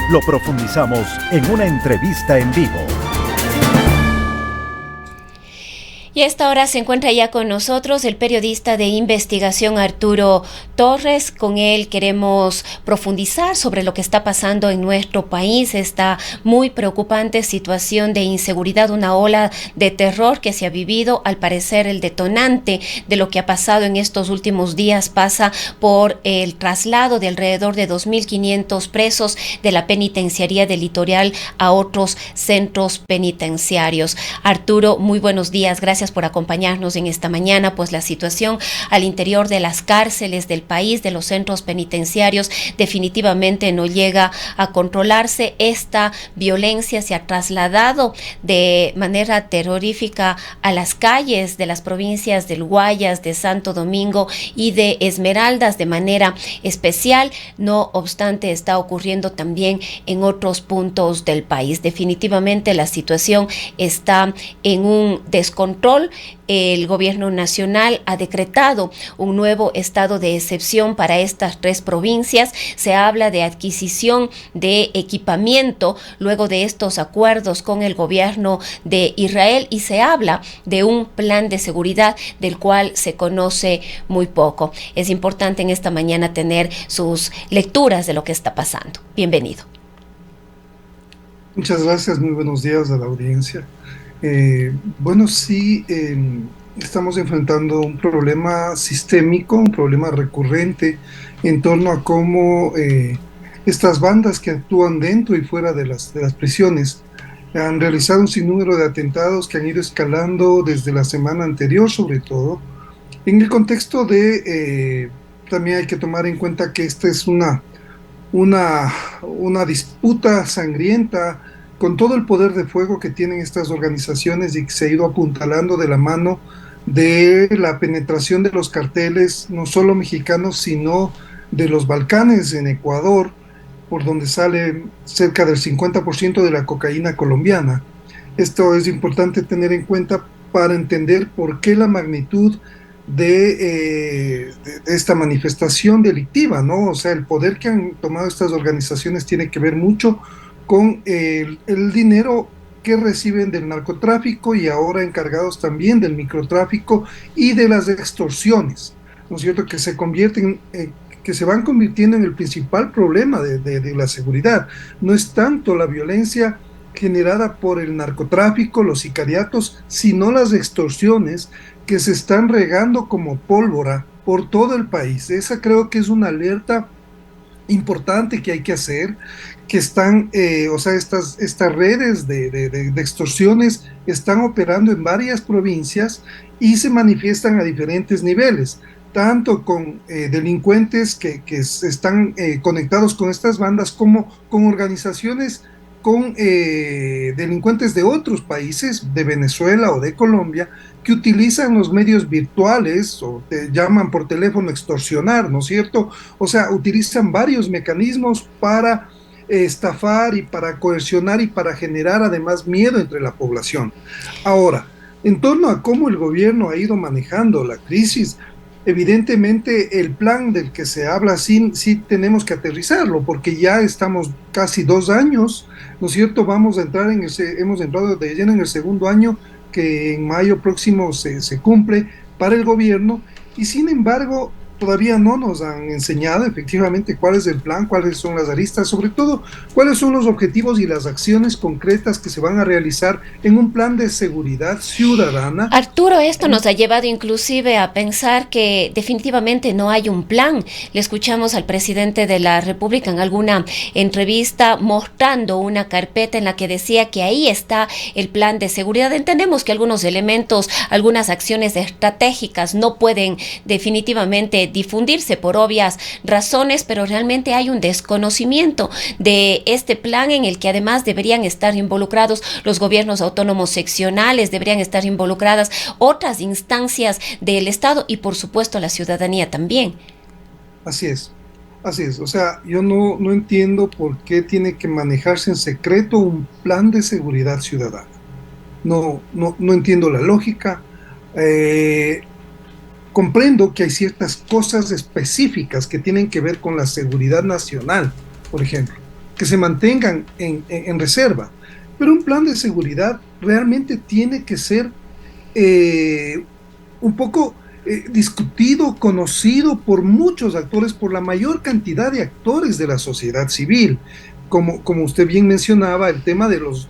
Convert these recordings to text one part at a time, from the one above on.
Lo profundizamos en una entrevista en vivo. Y a esta hora se encuentra ya con nosotros el periodista de investigación Arturo Torres. Con él queremos profundizar sobre lo que está pasando en nuestro país, esta muy preocupante situación de inseguridad, una ola de terror que se ha vivido. Al parecer el detonante de lo que ha pasado en estos últimos días pasa por el traslado de alrededor de 2.500 presos de la penitenciaría del Litoral a otros centros penitenciarios. Arturo, muy buenos días, gracias por acompañarnos en esta mañana. Pues la situación al interior de las cárceles del país, de los centros penitenciarios, definitivamente no llega a controlarse. Esta violencia se ha trasladado de manera terrorífica a las calles de las provincias del Guayas, de Santo Domingo y de Esmeraldas de manera especial. No obstante, está ocurriendo también en otros puntos del país. Definitivamente la situación está en un descontrol. El gobierno nacional ha decretado un nuevo estado de excepción para estas tres provincias. Se habla de adquisición de equipamiento luego de estos acuerdos con el gobierno de Israel y se habla de un plan de seguridad del cual se conoce muy poco. Es importante en esta mañana tener sus lecturas de lo que está pasando. Bienvenido. Muchas gracias, muy buenos días a la audiencia. Sí, estamos enfrentando un problema sistémico, un problema recurrente en torno a cómo estas bandas que actúan dentro y fuera de las prisiones han realizado un sinnúmero de atentados que han ido escalando desde la semana anterior, sobre todo. En el contexto de, también hay que tomar en cuenta que esta es una disputa sangrienta con todo el poder de fuego que tienen estas organizaciones y que se ha ido apuntalando de la mano de la penetración de los carteles, no solo mexicanos, sino de los Balcanes en Ecuador, por donde sale cerca del 50% de la cocaína colombiana. Esto es importante tener en cuenta para entender por qué la magnitud de esta manifestación delictiva, ¿no? O sea, el poder que han tomado estas organizaciones tiene que ver mucho con el dinero que reciben del narcotráfico y ahora encargados también del microtráfico y de las extorsiones, ¿no es cierto?, que se convierten, que se van convirtiendo en el principal problema de la seguridad. No es tanto la violencia generada por el narcotráfico, los sicariatos, sino las extorsiones que se están regando como pólvora por todo el país. Esa creo que es una alerta importante que hay que hacer, que están, estas redes de extorsiones están operando en varias provincias y se manifiestan a diferentes niveles, tanto con delincuentes que están conectados con estas bandas, como con organizaciones, con delincuentes de otros países, de Venezuela o de Colombia, que utilizan los medios virtuales o te llaman por teléfono extorsionar, ¿no es cierto? O sea, utilizan varios mecanismos para estafar y para coercionar y para generar además miedo entre la población. Ahora, en torno a cómo el gobierno ha ido manejando la crisis, evidentemente el plan del que se habla sí tenemos que aterrizarlo, porque ya estamos casi 2 años, ¿no es cierto? Hemos entrado de lleno en el segundo año, que en mayo próximo se cumple para el gobierno, y sin embargo todavía no nos han enseñado efectivamente cuál es el plan, cuáles son las aristas, sobre todo cuáles son los objetivos y las acciones concretas que se van a realizar en un plan de seguridad ciudadana. Arturo, esto nos ha llevado inclusive a pensar que definitivamente no hay un plan. Le escuchamos al presidente de la República en alguna entrevista mostrando una carpeta en la que decía que ahí está el plan de seguridad. Entendemos que algunos elementos, algunas acciones estratégicas no pueden definitivamente difundirse por obvias razones, pero realmente hay un desconocimiento de este plan en el que además deberían estar involucrados los gobiernos autónomos seccionales, deberían estar involucradas otras instancias del Estado y por supuesto la ciudadanía también. Así es, o sea, yo no entiendo por qué tiene que manejarse en secreto un plan de seguridad ciudadana. No entiendo la lógica. Comprendo que hay ciertas cosas específicas que tienen que ver con la seguridad nacional, por ejemplo, que se mantengan en reserva. Pero un plan de seguridad realmente tiene que ser un poco discutido, conocido por muchos actores, por la mayor cantidad de actores de la sociedad civil. Como usted bien mencionaba, el tema de los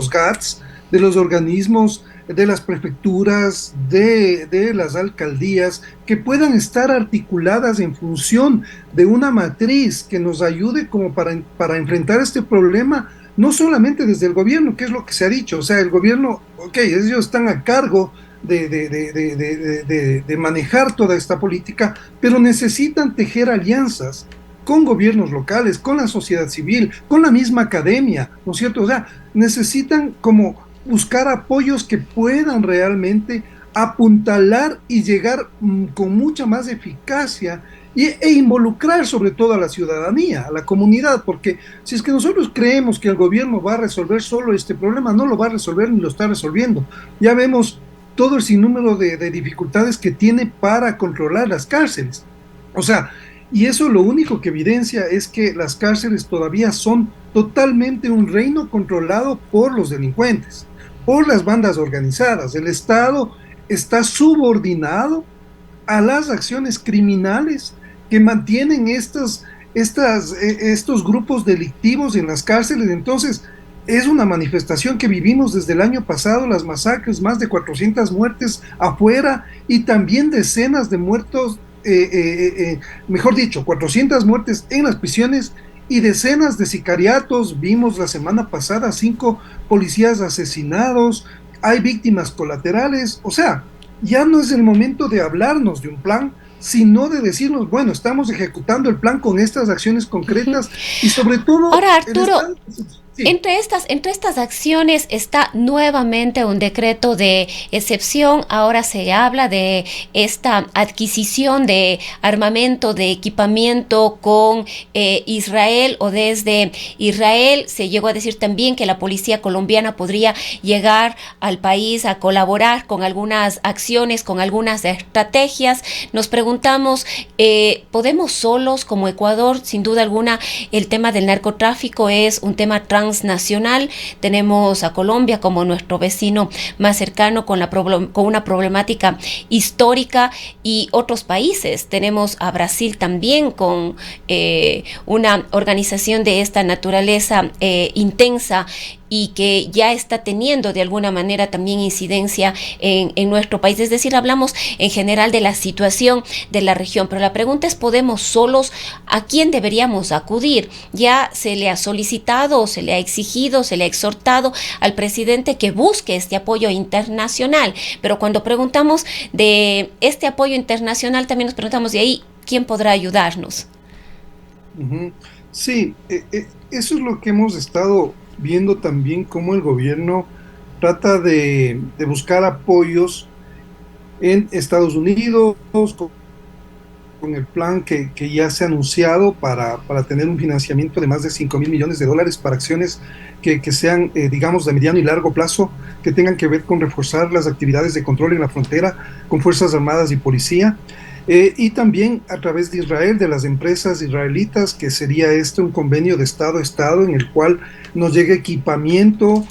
GATS, de los organismos, de las prefecturas, de las alcaldías, que puedan estar articuladas en función de una matriz que nos ayude como para enfrentar este problema, no solamente desde el gobierno, que es lo que se ha dicho. O sea, el gobierno, ok, ellos están a cargo de manejar toda esta política, pero necesitan tejer alianzas con gobiernos locales, con la sociedad civil, con la misma academia, ¿no es cierto? O sea, necesitan como buscar apoyos que puedan realmente apuntalar y llegar con mucha más eficacia e involucrar sobre todo a la ciudadanía, a la comunidad, porque si es que nosotros creemos que el gobierno va a resolver solo este problema, no lo va a resolver ni lo está resolviendo. Ya vemos todo el sinnúmero de dificultades que tiene para controlar las cárceles. O sea, y eso lo único que evidencia es que las cárceles todavía son totalmente un reino controlado por los delincuentes, por las bandas organizadas. El Estado está subordinado a las acciones criminales que mantienen estos grupos delictivos en las cárceles. Entonces, es una manifestación que vivimos desde el año pasado, las masacres, más de 400 muertes afuera y también decenas de muertos, mejor dicho, 400 muertes en las prisiones y decenas de sicariatos. Vimos la semana pasada 5 policías asesinados, hay víctimas colaterales. O sea, ya no es el momento de hablarnos de un plan, sino de decirnos, bueno, estamos ejecutando el plan con estas acciones concretas y sobre todo... Ahora, Arturo, sí. Entre estas acciones está nuevamente un decreto de excepción. Ahora se habla de esta adquisición de armamento, de equipamiento con Israel o desde Israel. Se llegó a decir también que la policía colombiana podría llegar al país a colaborar con algunas acciones, con algunas estrategias. Nos preguntamos, ¿podemos solos como Ecuador? Sin duda alguna, el tema del narcotráfico es un tema transnacional. Tenemos a Colombia como nuestro vecino más cercano con una problemática histórica y otros países. Tenemos a Brasil también con una organización de esta naturaleza intensa y que ya está teniendo de alguna manera también incidencia en nuestro país. Es decir, hablamos en general de la situación de la región, pero la pregunta es, ¿podemos solos? ¿A quién deberíamos acudir? Ya se le ha solicitado, se le ha exigido, se le ha exhortado al presidente que busque este apoyo internacional, pero cuando preguntamos de este apoyo internacional, también nos preguntamos de ahí, ¿quién podrá ayudarnos? Sí, eso es lo que hemos estado viendo también, cómo el gobierno trata de buscar apoyos en Estados Unidos, con el plan que ya se ha anunciado para tener un financiamiento de más de $5,000 millones para acciones que sean, digamos, de mediano y largo plazo, que tengan que ver con reforzar las actividades de control en la frontera con Fuerzas Armadas y Policía. Y también a través de Israel, de las empresas israelitas, que sería un convenio de Estado a Estado en el cual nos llegue equipamiento,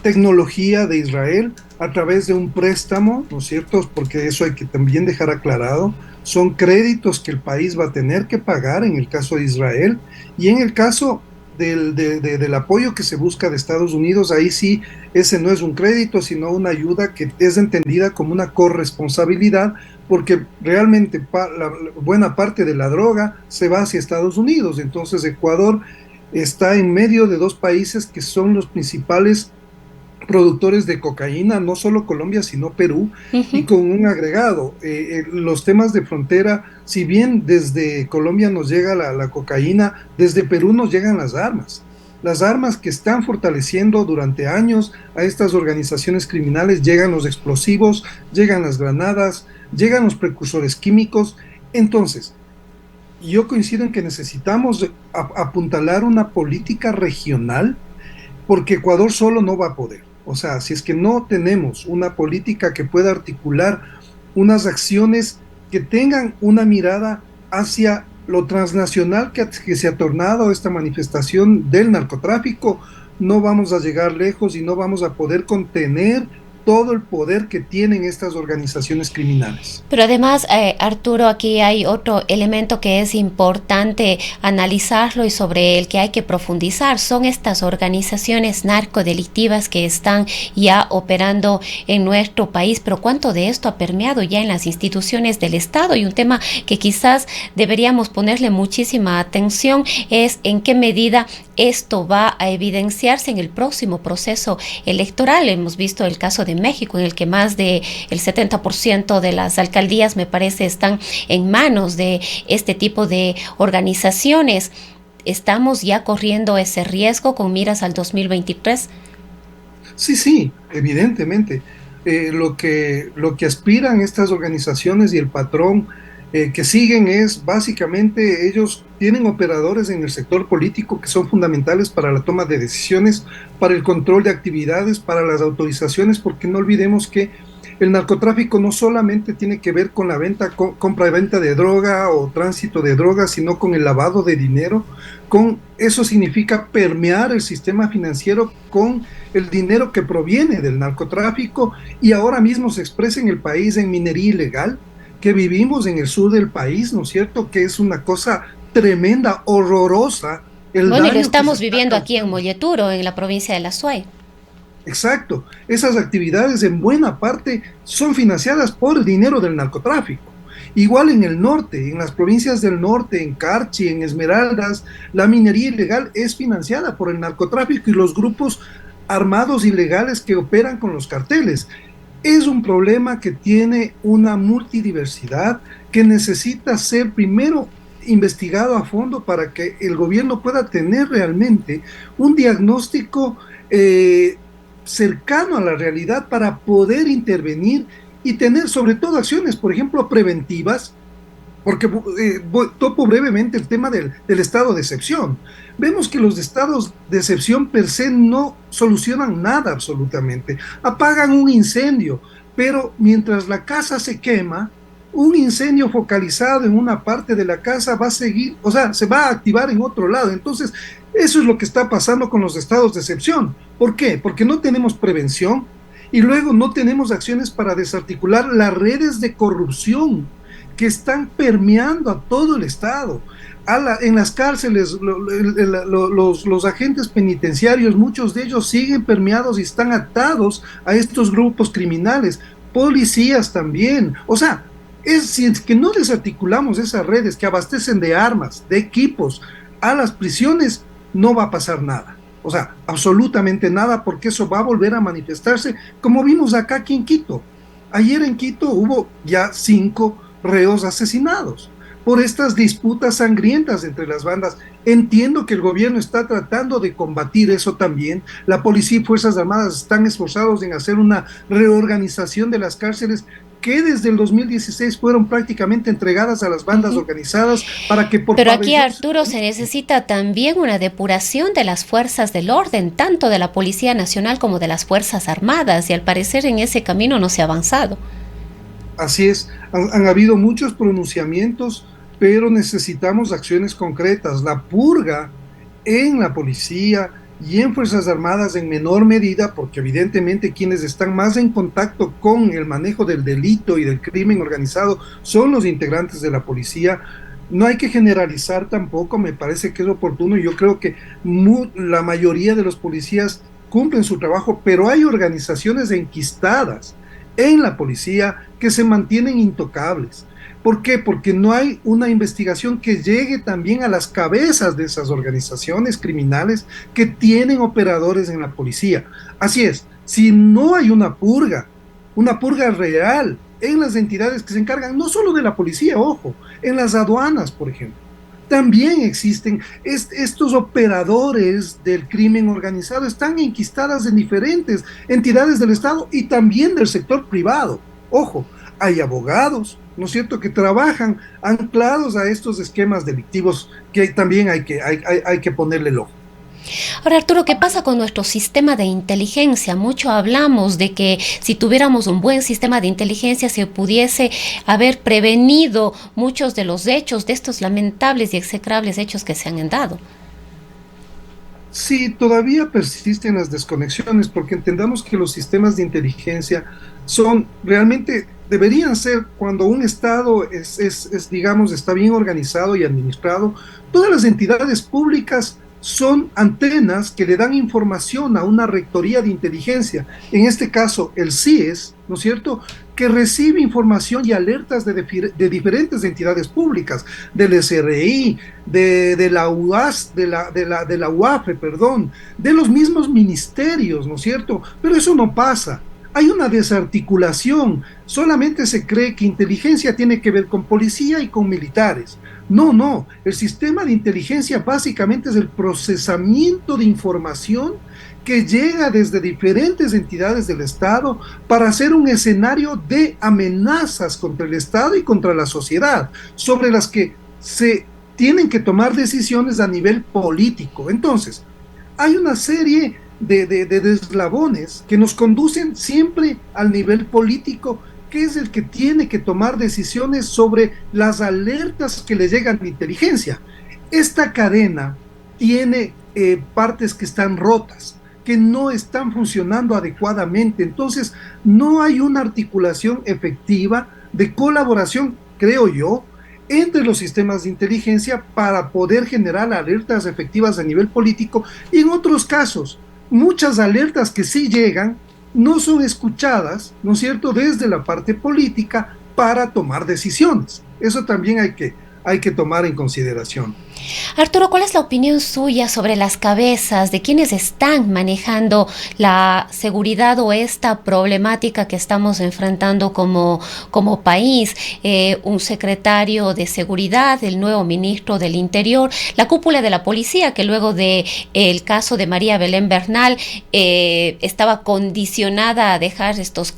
tecnología de Israel a través de un préstamo, ¿no es cierto? Porque eso hay que también dejar aclarado, son créditos que el país va a tener que pagar en el caso de Israel, y en el caso del apoyo que se busca de Estados Unidos, ahí sí, ese no es un crédito, sino una ayuda que es entendida como una corresponsabilidad, porque realmente la buena parte de la droga se va hacia Estados Unidos. Entonces Ecuador está en medio de 2 países que son los principales productores de cocaína, no solo Colombia, sino Perú, y con un agregado. Los temas de frontera, si bien desde Colombia nos llega la cocaína, desde Perú nos llegan las armas que están fortaleciendo durante años a estas organizaciones criminales. Llegan los explosivos, llegan las granadas, llegan los precursores químicos. Entonces, yo coincido en que necesitamos apuntalar una política regional, porque Ecuador solo no va a poder. O sea, si es que no tenemos una política que pueda articular unas acciones que tengan una mirada hacia lo transnacional que se ha tornado esta manifestación del narcotráfico, no vamos a llegar lejos y no vamos a poder contener todo el poder que tienen estas organizaciones criminales. Pero además, Arturo, aquí hay otro elemento que es importante analizarlo y sobre el que hay que profundizar. Son estas organizaciones narcodelictivas que están ya operando en nuestro país, pero ¿cuánto de esto ha permeado ya en las instituciones del Estado? Y un tema que quizás deberíamos ponerle muchísima atención es en qué medida esto va a evidenciarse en el próximo proceso electoral. Hemos visto el caso de México, en el que más del 70% de las alcaldías, me parece, están en manos de este tipo de organizaciones. ¿Estamos ya corriendo ese riesgo con miras al 2023? Sí, evidentemente. Lo que aspiran estas organizaciones y el patrón que siguen es básicamente, ellos tienen operadores en el sector político que son fundamentales para la toma de decisiones, para el control de actividades, para las autorizaciones, porque no olvidemos que el narcotráfico no solamente tiene que ver con la venta, compra y venta de droga o tránsito de droga, sino con el lavado de dinero. Eso significa permear el sistema financiero con el dinero que proviene del narcotráfico, y ahora mismo se expresa en el país en minería ilegal, que vivimos en el sur del país, ¿no es cierto? Que es una cosa tremenda, horrorosa. Bueno, y lo estamos viviendo aquí en Molleturo, en la provincia de La Suay. Exacto. Esas actividades en buena parte son financiadas por el dinero del narcotráfico. Igual en el norte, en las provincias del norte, en Carchi, en Esmeraldas, la minería ilegal es financiada por el narcotráfico y los grupos armados ilegales que operan con los carteles. Es un problema que tiene una multidiversidad que necesita ser primero investigado a fondo para que el gobierno pueda tener realmente un diagnóstico cercano a la realidad para poder intervenir y tener sobre todo acciones, por ejemplo, preventivas, porque topo brevemente el tema del estado de excepción. Vemos que los estados de excepción per se no solucionan nada absolutamente. Apagan un incendio, pero mientras la casa se quema, un incendio focalizado en una parte de la casa va a seguir, o sea, se va a activar en otro lado. Entonces, eso es lo que está pasando con los estados de excepción. ¿Por qué? Porque no tenemos prevención y luego no tenemos acciones para desarticular las redes de corrupción que están permeando a todo el Estado. En las cárceles, los agentes penitenciarios, muchos de ellos siguen permeados y están atados a estos grupos criminales, policías también. O sea, si es que no desarticulamos esas redes que abastecen de armas, de equipos, a las prisiones, no va a pasar nada. O sea, absolutamente nada, porque eso va a volver a manifestarse, como vimos acá aquí en Quito. Ayer en Quito hubo ya 5 reos asesinados por estas disputas sangrientas entre las bandas. Entiendo que el gobierno está tratando de combatir eso también. La policía y Fuerzas Armadas están esforzados en hacer una reorganización de las cárceles que desde el 2016 fueron prácticamente entregadas a las bandas organizadas para que por Pero aquí, Arturo, se necesita también una depuración de las fuerzas del orden, tanto de la Policía Nacional como de las Fuerzas Armadas, y al parecer en ese camino no se ha avanzado. Así es, han habido muchos pronunciamientos, pero necesitamos acciones concretas. La purga en la policía y en Fuerzas Armadas en menor medida, porque evidentemente quienes están más en contacto con el manejo del delito y del crimen organizado son los integrantes de la policía. No hay que generalizar tampoco, me parece que es oportuno. Yo creo que la mayoría de los policías cumplen su trabajo, pero hay organizaciones enquistadas en la policía que se mantienen intocables. ¿Por qué? Porque no hay una investigación que llegue también a las cabezas de esas organizaciones criminales que tienen operadores en la policía. Así es, si no hay una purga real en las entidades que se encargan, no solo de la policía, ojo, en las aduanas, por ejemplo, también existen estos operadores del crimen organizado, están enquistadas en diferentes entidades del Estado y también del sector privado. Ojo, hay abogados, ¿no es cierto?, que trabajan anclados a estos esquemas delictivos que también hay que ponerle el ojo. Ahora, Arturo, ¿qué pasa con nuestro sistema de inteligencia? Mucho hablamos de que si tuviéramos un buen sistema de inteligencia se pudiese haber prevenido muchos de los hechos, de estos lamentables y execrables hechos que se han dado. Sí, todavía persisten las desconexiones porque entendamos que los sistemas de inteligencia son realmente, deberían ser cuando un Estado digamos, está bien organizado y administrado, todas las entidades públicas son antenas que le dan información a una rectoría de inteligencia, en este caso el CIES, ¿no es cierto?, que recibe información y alertas de diferentes entidades públicas, del SRI, de la UAS, de la UAFE, perdón, de los mismos ministerios, ¿no es cierto? Pero eso no pasa. Hay una desarticulación, solamente se cree que inteligencia tiene que ver con policía y con militares. No, el sistema de inteligencia básicamente es el procesamiento de información que llega desde diferentes entidades del Estado para hacer un escenario de amenazas contra el Estado y contra la sociedad, sobre las que se tienen que tomar decisiones a nivel político. Entonces, hay una serie de eslabones que nos conducen siempre al nivel político, que es el que tiene que tomar decisiones sobre las alertas que le llegan de inteligencia. Esta cadena tiene partes que están rotas, que no están funcionando adecuadamente, entonces no hay una articulación efectiva de colaboración, creo yo, entre los sistemas de inteligencia para poder generar alertas efectivas a nivel político, y en otros casos, muchas alertas que sí llegan no son escuchadas, ¿no es cierto?, desde la parte política para tomar decisiones. Eso también hay que tomar en consideración. Arturo, ¿cuál es la opinión suya sobre las cabezas de quienes están manejando la seguridad o esta problemática que estamos enfrentando como país? Un secretario de seguridad, el nuevo ministro del Interior, la cúpula de la policía, que luego de el caso de María Belén Bernal estaba condicionada a dejar los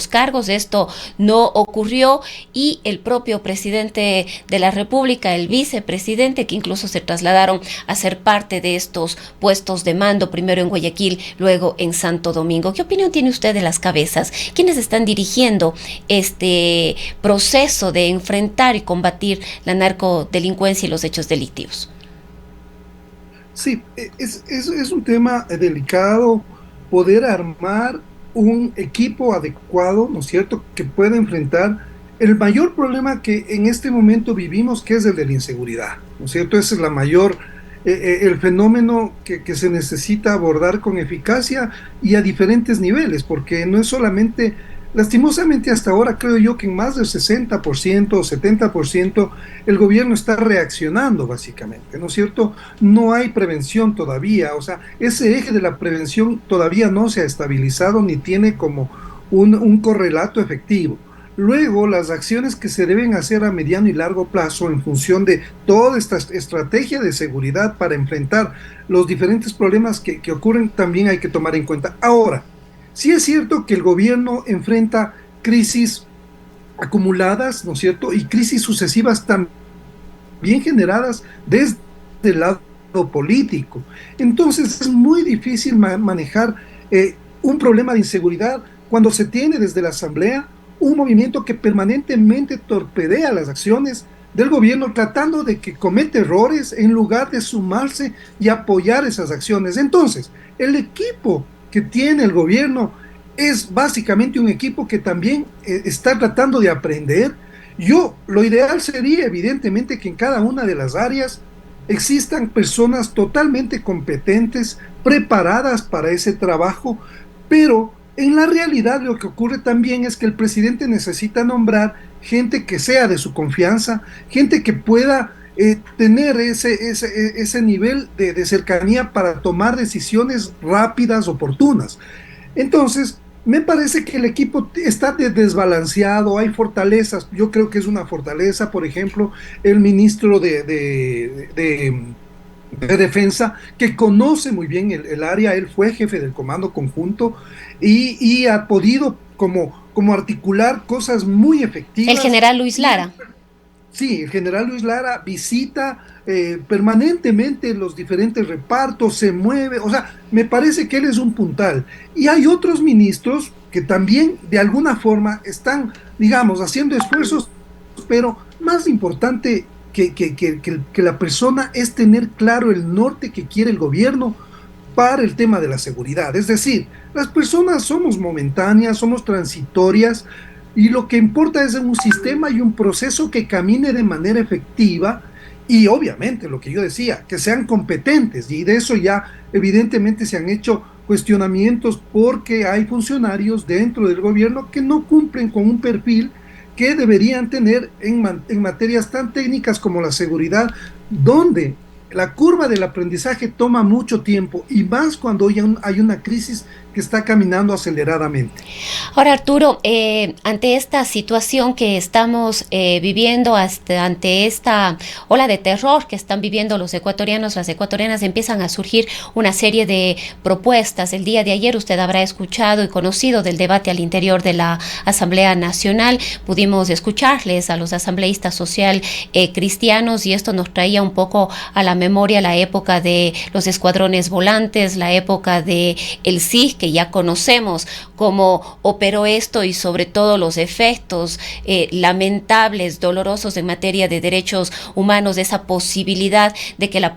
cargos, esto no ocurrió, y el propio presidente de la República, el vicepresidente, que incluso se trasladaron a ser parte de estos puestos de mando, primero en Guayaquil, luego en Santo Domingo. ¿Qué opinión tiene usted de las cabezas? ¿Quiénes están dirigiendo este proceso de enfrentar y combatir la narcodelincuencia y los hechos delictivos? Sí, es un tema delicado poder armar un equipo adecuado, ¿no es cierto?, que pueda enfrentar el mayor problema que en este momento vivimos, que es el de la inseguridad, ¿no es cierto? Ese es el fenómeno que se necesita abordar con eficacia y a diferentes niveles, porque no es solamente, lastimosamente hasta ahora creo yo que en más del 60% o 70% el gobierno está reaccionando básicamente, ¿no es cierto? No hay prevención todavía, o sea, ese eje de la prevención todavía no se ha estabilizado ni tiene como un correlato efectivo. Luego, las acciones que se deben hacer a mediano y largo plazo en función de toda esta estrategia de seguridad para enfrentar los diferentes problemas que ocurren, también hay que tomar en cuenta. Ahora, sí es cierto que el gobierno enfrenta crisis acumuladas, ¿no es cierto?, y crisis sucesivas también generadas desde el lado político. Entonces, es muy difícil manejar un problema de inseguridad cuando se tiene desde la Asamblea un movimiento que permanentemente torpedea las acciones del gobierno, tratando de que cometa errores en lugar de sumarse y apoyar esas acciones. Entonces, el equipo que tiene el gobierno es básicamente un equipo que también está tratando de aprender. Lo ideal sería evidentemente que en cada una de las áreas existan personas totalmente competentes, preparadas para ese trabajo, pero en la realidad lo que ocurre también es que el presidente necesita nombrar gente que sea de su confianza, gente que pueda tener ese nivel de cercanía para tomar decisiones rápidas, oportunas. Entonces, me parece que el equipo está desbalanceado, hay fortalezas. Yo creo que es una fortaleza, por ejemplo, el ministro de Defensa, que conoce muy bien el área. Él fue jefe del Comando Conjunto y ha podido como articular cosas muy efectivas. El general Luis Lara. Sí, el general Luis Lara visita permanentemente los diferentes repartos, se mueve, o sea, me parece que él es un puntal. Y hay otros ministros que también de alguna forma están, digamos, haciendo esfuerzos, pero más importante que la persona es tener claro el norte que quiere el gobierno para el tema de la seguridad. Es decir, las personas somos momentáneas, somos transitorias, y lo que importa es un sistema y un proceso que camine de manera efectiva y obviamente lo que yo decía, que sean competentes, y de eso ya evidentemente se han hecho cuestionamientos porque hay funcionarios dentro del gobierno que no cumplen con un perfil que deberían tener en materias tan técnicas como la seguridad, donde la curva del aprendizaje toma mucho tiempo y más cuando hay una crisis que está caminando aceleradamente. Ahora, Arturo, ante esta situación que estamos viviendo, ante esta ola de terror que están viviendo los ecuatorianos, las ecuatorianas, empiezan a surgir una serie de propuestas. El día de ayer usted habrá escuchado y conocido del debate al interior de la Asamblea Nacional. Pudimos escucharles a los asambleístas social cristianos, y esto nos traía un poco a la memoria la época de los escuadrones volantes, la época de el SIG, que ya conocemos cómo operó esto, y sobre todo los efectos lamentables, dolorosos en materia de derechos humanos, de esa posibilidad de que la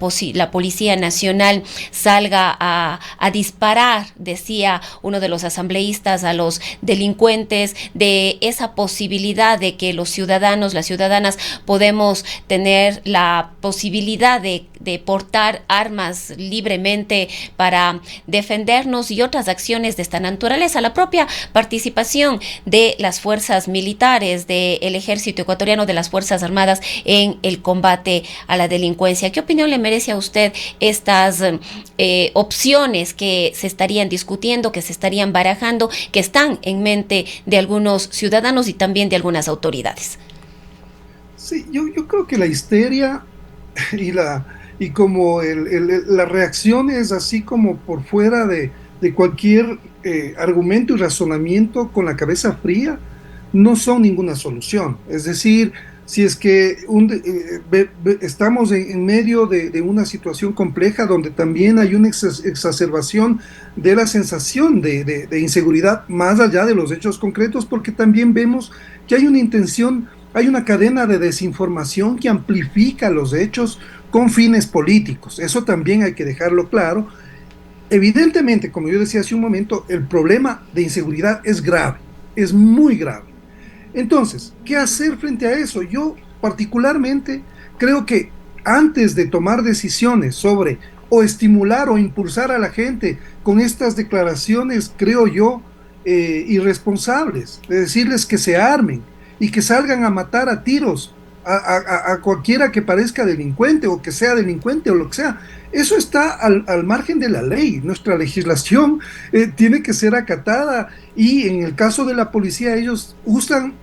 Policía Nacional salga a disparar, decía uno de los asambleístas, a los delincuentes, de esa posibilidad de que los ciudadanos, las ciudadanas, podemos tener la posibilidad de portar armas libremente para defendernos, y otras acciones de esta naturaleza. La propia participación de las fuerzas militares, del ejército ecuatoriano, de las Fuerzas Armadas en el combate a la delincuencia. ¿Qué opinión le merece a usted estas opciones que se estarían discutiendo, que se estarían barajando, que están en mente de algunos ciudadanos y también de algunas autoridades? Sí, yo creo que la histeria y la reacción es así como por fuera de cualquier argumento y razonamiento con la cabeza fría, no son ninguna solución. Es decir, si es que estamos en medio de una situación compleja donde también hay una exacerbación de la sensación de inseguridad más allá de los hechos concretos, porque también vemos que hay una intención, hay una cadena de desinformación que amplifica los hechos con fines políticos. Eso también hay que dejarlo claro. Evidentemente, como yo decía hace un momento, el problema de inseguridad es grave, es muy grave. Entonces, ¿qué hacer frente a eso? Yo particularmente creo que antes de tomar decisiones sobre o estimular o impulsar a la gente con estas declaraciones, creo yo, irresponsables, de decirles que se armen y que salgan a matar a tiros a cualquiera que parezca delincuente o que sea delincuente o lo que sea. Eso está al margen de la ley. Nuestra legislación tiene que ser acatada, y en el caso de la policía ellos usan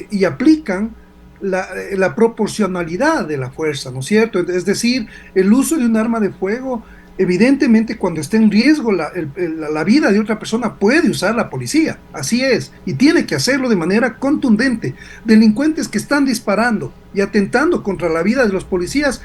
y aplican la proporcionalidad de la fuerza, ¿no es cierto? Es decir, el uso de un arma de fuego, evidentemente cuando esté en riesgo la vida de otra persona, puede usar la policía, así es, y tiene que hacerlo de manera contundente. Delincuentes que están disparando y atentando contra la vida de los policías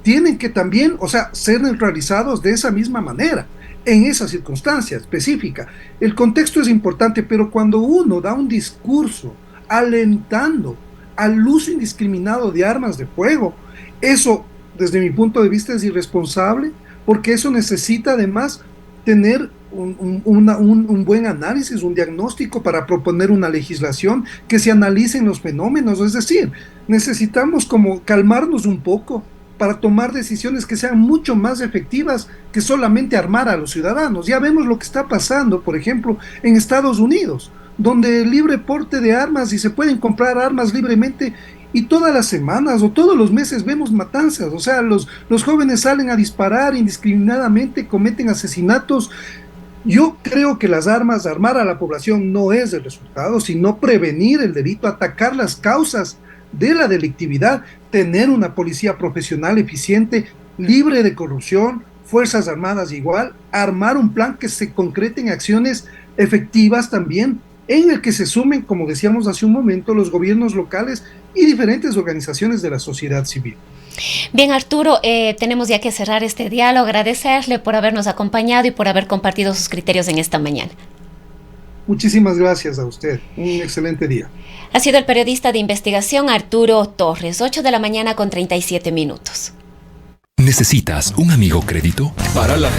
tienen que también, o sea, ser neutralizados de esa misma manera, en esa circunstancia específica. El contexto es importante, pero cuando uno da un discurso alentando al uso indiscriminado de armas de fuego, eso, desde mi punto de vista, es irresponsable, porque eso necesita además tener un buen análisis, un diagnóstico para proponer una legislación que se analicen los fenómenos. Es decir, necesitamos como calmarnos un poco para tomar decisiones que sean mucho más efectivas que solamente armar a los ciudadanos. Ya vemos lo que está pasando, por ejemplo, en Estados Unidos, donde el libre porte de armas, y se pueden comprar armas libremente, y todas las semanas o todos los meses vemos matanzas. O sea, los jóvenes salen a disparar indiscriminadamente, cometen asesinatos. Yo creo que las armas, armar a la población no es el resultado, sino prevenir el delito, atacar las causas de la delictividad, tener una policía profesional, eficiente, libre de corrupción, fuerzas armadas igual, armar un plan que se concrete en acciones efectivas también en el que se sumen, como decíamos hace un momento, los gobiernos locales y diferentes organizaciones de la sociedad civil. Bien, Arturo, tenemos ya que cerrar este diálogo. Agradecerle por habernos acompañado y por haber compartido sus criterios en esta mañana. Muchísimas gracias a usted. Un excelente día. Ha sido el periodista de investigación Arturo Torres, 8:37 a.m. ¿Necesitas un amigo crédito? Para la